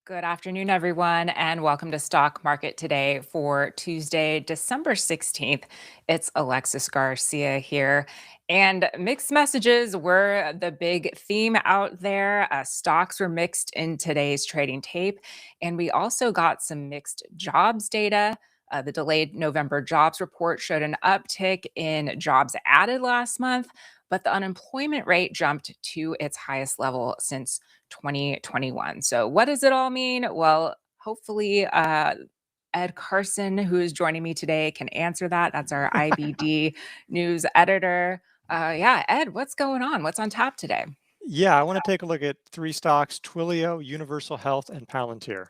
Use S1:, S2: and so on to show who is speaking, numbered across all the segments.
S1: Good afternoon, everyone, and welcome to Stock Market Today for Tuesday, December 16th. It's Alexis Garcia here. And mixed messages were the big theme out there. Stocks were mixed in today's trading tape. And we also got some mixed jobs data. The delayed November jobs report showed an uptick in jobs added last month, but the unemployment rate jumped to its highest level since 2021. So, what does it all mean? Well, hopefully, Ed Carson, who is joining me today, can answer that. That's our IBD news editor. Yeah, Ed, what's going on? What's on tap today?
S2: Yeah, I want to take a look at three stocks: Twilio, Universal Health, and Palantir.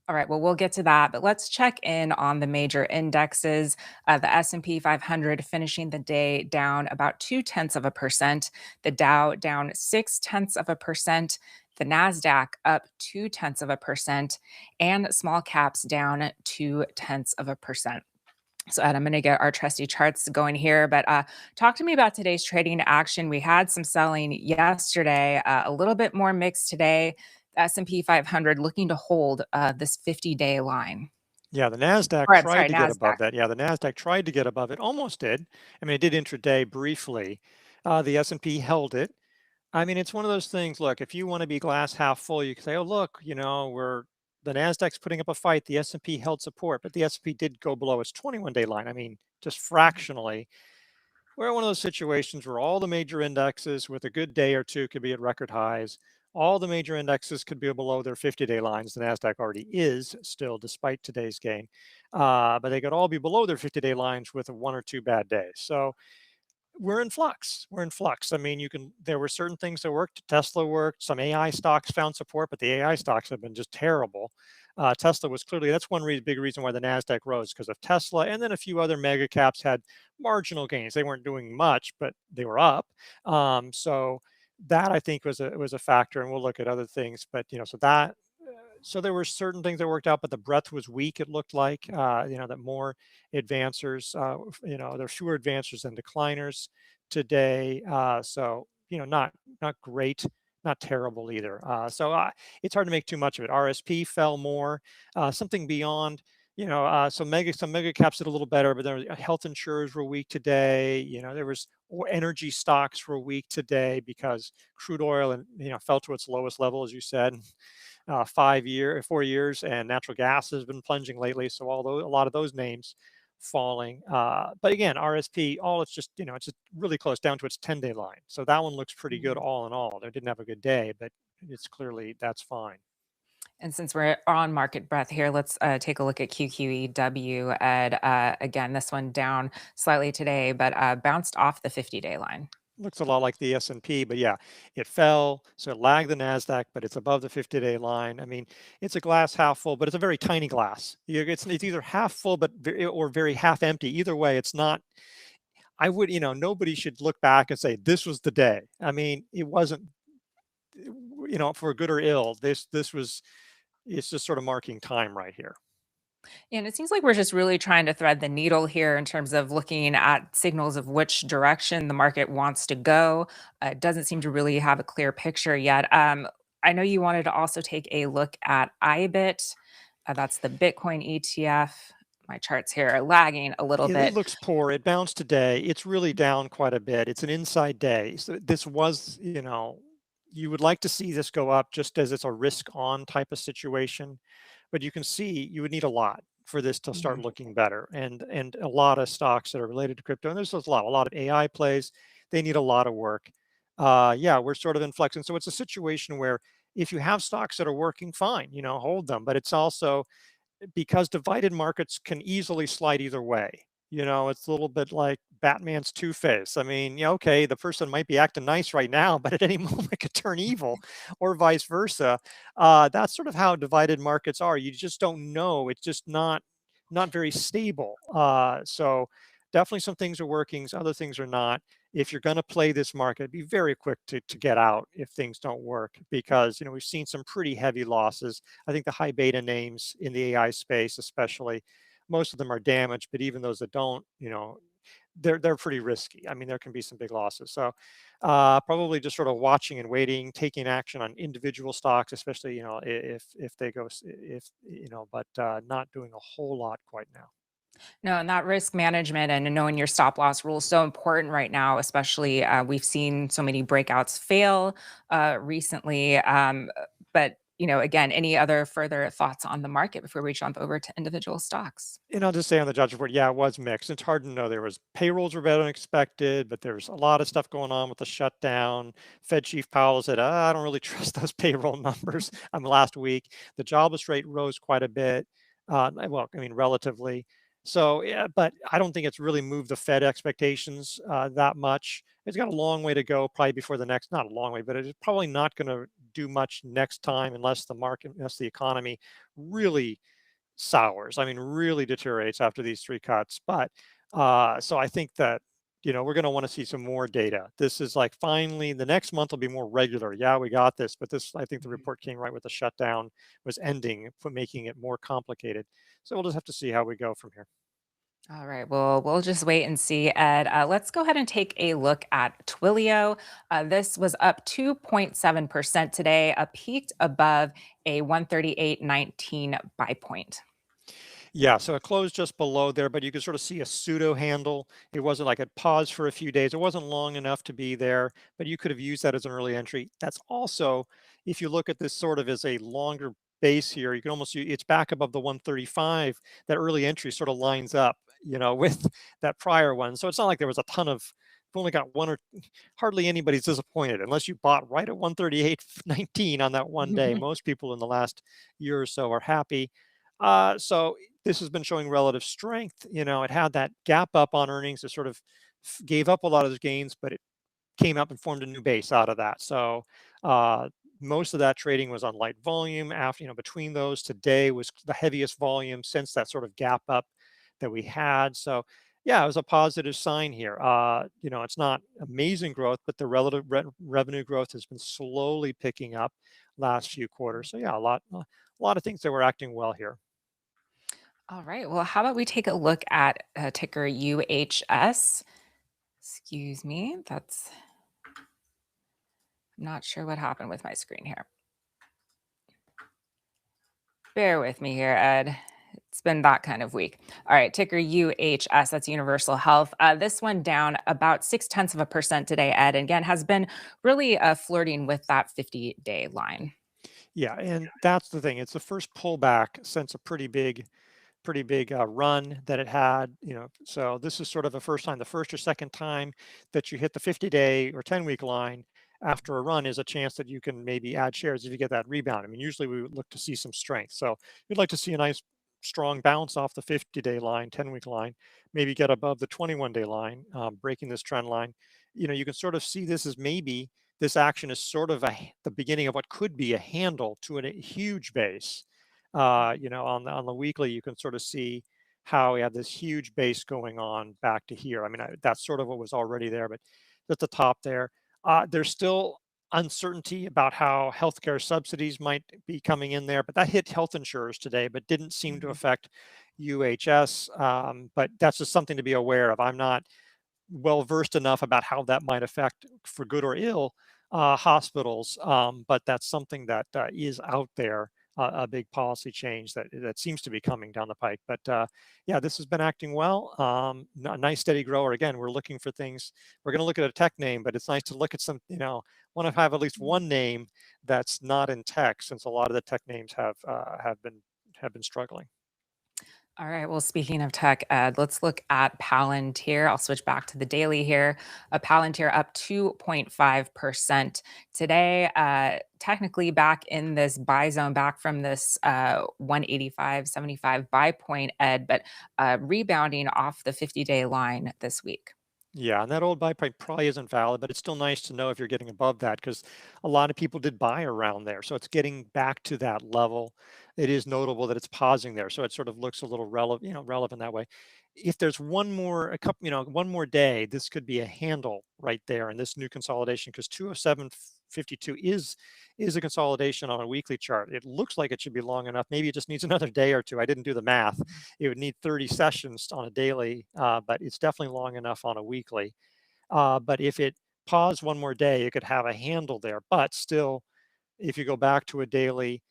S1: All right, well, we'll get to that, but let's check in on the major indexes. The S&P 500 finishing the day down about 0.2%. The Dow down 0.6%. The Nasdaq up 0.2%, and small caps down 0.2%. So, Ed, I'm going to get our trusty charts going here, but talk to me about today's trading action. We had some selling yesterday, a little bit more mixed today. The S&P 500 looking to hold this 50-day line.
S2: Yeah, the Nasdaq
S1: Or I'm
S2: tried
S1: sorry,
S2: to get
S1: Nasdaq.
S2: above that. Yeah, the Nasdaq tried to get above it, almost did. I mean, it did intraday briefly. The S&P held it. I mean, it's one of those things. Look, if you want to be glass half full, you can say, "Oh, look, we're the Nasdaq's putting up a fight. The S&P held support, but the S&P did go below its 21-day line. I mean, just fractionally." We're in one of those situations where all the major indexes with a good day or two could be at record highs. All the major indexes could be below their 50-day lines. The NASDAQ already is still, despite today's gain. But they could all be below their 50-day lines with one or two bad days. So we're in flux. We're in flux. I mean, there were certain things that worked. Tesla worked. Some AI stocks found support, but the AI stocks have been just terrible. Tesla was clearly, that's one big reason why the NASDAQ rose, because of Tesla. And then a few other mega caps had marginal gains. They weren't doing much, but they were up. So that I think was a factor. And we'll look at other things. But, so there were certain things that worked out, but the breadth was weak, it looked like, that more advancers, there are fewer advancers than decliners today. Not great, not terrible either. It's hard to make too much of it. RSP fell more, something beyond. Some mega caps did a little better, but there health insurers were weak today. There was energy stocks were weak today because crude oil and fell to its lowest level, as you said, 4 years, and natural gas has been plunging lately. So a lot of those names falling. But again, RSP, it's just really close down to its 10-day line. So that one looks pretty good
S1: Mhm.
S2: all in all. They didn't have a good day, but it's clearly that's fine.
S1: And since we're on market breadth here, let's take a look at QQEW. Ed, again, this one down slightly today, but bounced off the 50-day line.
S2: Looks a lot like the S&P, but yeah, it fell, so it lagged the Nasdaq, but it's above the 50-day line. I mean, it's a glass half full, but it's a very tiny glass. It's either half full, or very half empty. Either way, it's not. Nobody should look back and say this was the day. I mean, it wasn't. For good or ill, this was. It's just sort of marking time right here.
S1: And it seems like we're just really trying to thread the needle here in terms of looking at signals of which direction the market wants to go. It doesn't seem to really have a clear picture yet. I know you wanted to also take a look at IBIT. That's the Bitcoin ETF. My charts here are lagging a little
S2: It
S1: bit.
S2: looks poor. It bounced today. It's really down quite a bit. It's an inside day. So this was, you would like to see this go up just as it's a risk on type of situation, but you can see you would need a lot for this to start
S1: Mhm.
S2: looking better. And a lot of stocks that are related to crypto, and there's a lot of AI plays. They need a lot of work. Yeah, we're sort of in flux, and so it's a situation where if you have stocks that are working fine, hold them. But it's also because divided markets can easily slide either way. It's a little bit like Batman's Two-Face. I mean, yeah, okay, the person might be acting nice right now, but at any moment could turn evil, or vice versa. That's sort of how divided markets are. You just don't know. It's just not very stable. So definitely some things are working, other things are not. If you're going to play this market, be very quick to get out if things don't work, because we've seen some pretty heavy losses. I think the high beta names in the AI space, especially, most of them are damaged, but even those that don't, they're pretty risky. I mean, there can be some big losses. So probably just sort of watching and waiting, taking action on individual stocks, especially if they go if but not doing a whole lot quite now.
S1: No, and that risk management and knowing your stop loss rule is so important right now, especially we've seen so many breakouts fail recently. But again, any other further thoughts on the market before we jump over to individual stocks?
S2: And I'll just say on the jobs report, yeah, it was mixed. It's hard to know. There was payrolls were better than expected, but there's a lot of stuff going on with the shutdown. Fed Chief Powell said, I don't really trust those payroll numbers. Last week, the jobless rate rose quite a bit. Well, I mean, relatively. So, yeah, but I don't think it's really moved the Fed expectations that much. It's got a long way to go, probably before the next, not a long way, but it's probably not going to do much next time unless the economy really sours. I mean, really deteriorates after these three cuts. But so I think that we're going to want to see some more data. This is like finally the next month will be more regular. Yeah, we got this, but this I think the
S1: Mhm.
S2: report came right with the shutdown was ending, making it more complicated. So we'll just have to see how we go from here.
S1: All right. Well, we'll just wait and see, Ed. Let's go ahead and take a look at Twilio. This was up 2.7% today, peaked above a 138.19 buy point.
S2: Yeah, so it closed just below there, but you could sort of see a pseudo handle. It wasn't like it paused for a few days. It wasn't long enough to be there, but you could have used that as an early entry. That's also, if you look at this sort of as a longer base here, you can almost, it's back above the 135. That early entry sort of lines up, with that prior one. So it's not like there was a ton of, we've only got one or hardly anybody's disappointed unless you bought right at 138.19 on that one day. Most people in the last year or so are happy. So this has been showing relative strength. It had that gap up on earnings. It sort of gave up a lot of those gains, but it came up and formed a new base out of that. So uh, most of that trading was on light volume. After between those, today was the heaviest volume since that sort of gap up that we had. So yeah, it was a positive sign here. It's not amazing growth, but the relative revenue growth has been slowly picking up last few quarters. So yeah, a lot of things that were acting well here.
S1: All right. Well, how about we take a look at ticker UHS? Excuse me. I'm not sure what happened with my screen here. Bear with me here, Ed. It's been that kind of week. All right, ticker UHS, that's Universal Health. This one down about 0.6% today, Ed. And again, has been really flirting with that 50-day line.
S2: Yeah, and that's the thing. It's the first pullback since a pretty big run that it had. So this is sort of the first time, the first or second time that you hit the 50-day or 10-week line after a run is a chance that you can maybe add shares if you get that rebound. I mean, usually we would look to see some strength. So you'd like to see a nice strong bounce off the 50-day line, 10-week line, maybe get above the 21-day line, breaking this trend line. You can sort of see this as maybe this action is sort of the beginning of what could be a handle to a huge base. On the weekly, you can sort of see how we have this huge base going on back to here. I mean, that's sort of what was already there, but at the top there, there's still uncertainty about how healthcare subsidies might be coming in there, but that hit health insurers today, but didn't seem to
S1: Mhm.
S2: affect UHS. But that's just something to be aware of. I'm not well versed enough about how that might affect, for good or ill, hospitals. But that's something that is out there, a big policy change that seems to be coming down the pike. But yeah, this has been acting well. A nice steady grower. Again, we're looking for things. We're going to look at a tech name, but it's nice to look at some. Want to have at least one name that's not in tech, since a lot of the tech names have been struggling.
S1: All right. Well, speaking of tech, Ed, let's look at Palantir. I'll switch back to the daily here. Palantir up 2.5% today. Technically back in this buy zone, back from this 185.75 buy point, Ed, but rebounding off the 50-day line this week.
S2: Yeah, and that old buy price probably isn't valid, but it's still nice to know if you're getting above that, because a lot of people did buy around there. So it's getting back to that level. It is notable that it's pausing there. So it sort of looks a little relevant that way. if there's one more, a couple, one more day, this could be a handle right there in this new consolidation, because 207.52 is a consolidation on a weekly chart. It looks like it should be long enough. Maybe it just needs another day or two. I didn't do the math. It would need 30 sessions on a daily, but it's definitely long enough on a weekly. But if it paused one more day, it could have a handle there. But still, if you go back to a daily,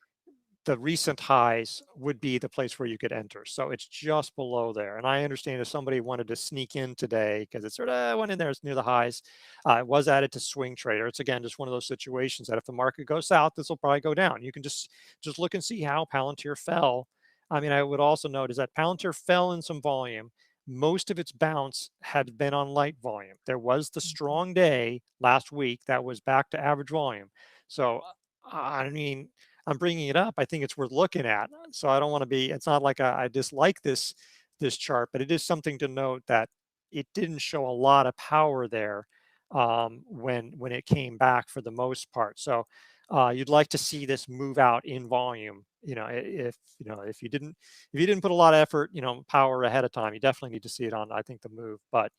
S2: the recent highs would be the place where you could enter. So it's just below there. And I understand if somebody wanted to sneak in today because it sort of went in there, it's near the highs, it was added to swing trader. It's again just one of those situations that if the market goes south, this will probably go down. You can just look and see how Palantir fell. I mean, I would also note is that Palantir fell in some volume. Most of its bounce had been on light volume. There was the strong day last week that was back to average volume. So, I mean, I'm bringing it up. I think it's worth looking at. So I don't want to be. It's not like I dislike this chart, but it is something to note that it didn't show a lot of power there when it came back for the most part. So you'd like to see this move out in volume. If if you didn't put a lot of effort, power ahead of time, you definitely need to see it on, I think, the move. But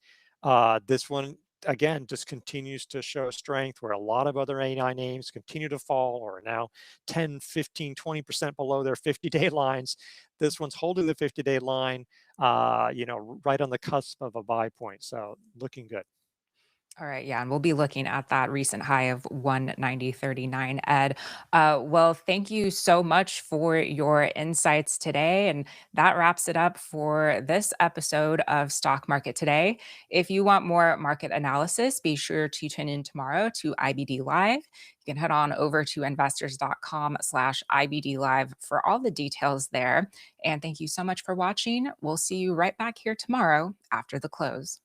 S2: this one again just continues to show strength where a lot of other AI names continue to fall or are now 10, 15, 20% below their 50-day lines. This one's holding the 50-day line, right on the cusp of a buy point. So looking good.
S1: All right, yeah, and we'll be looking at that recent high of 190.39, Ed. Well, thank you so much for your insights today. And that wraps it up for this episode of Stock Market Today. If you want more market analysis, be sure to tune in tomorrow to IBD Live. You can head on over to investors.com/IBD Live for all the details there. And thank you so much for watching. We'll see you right back here tomorrow after the close.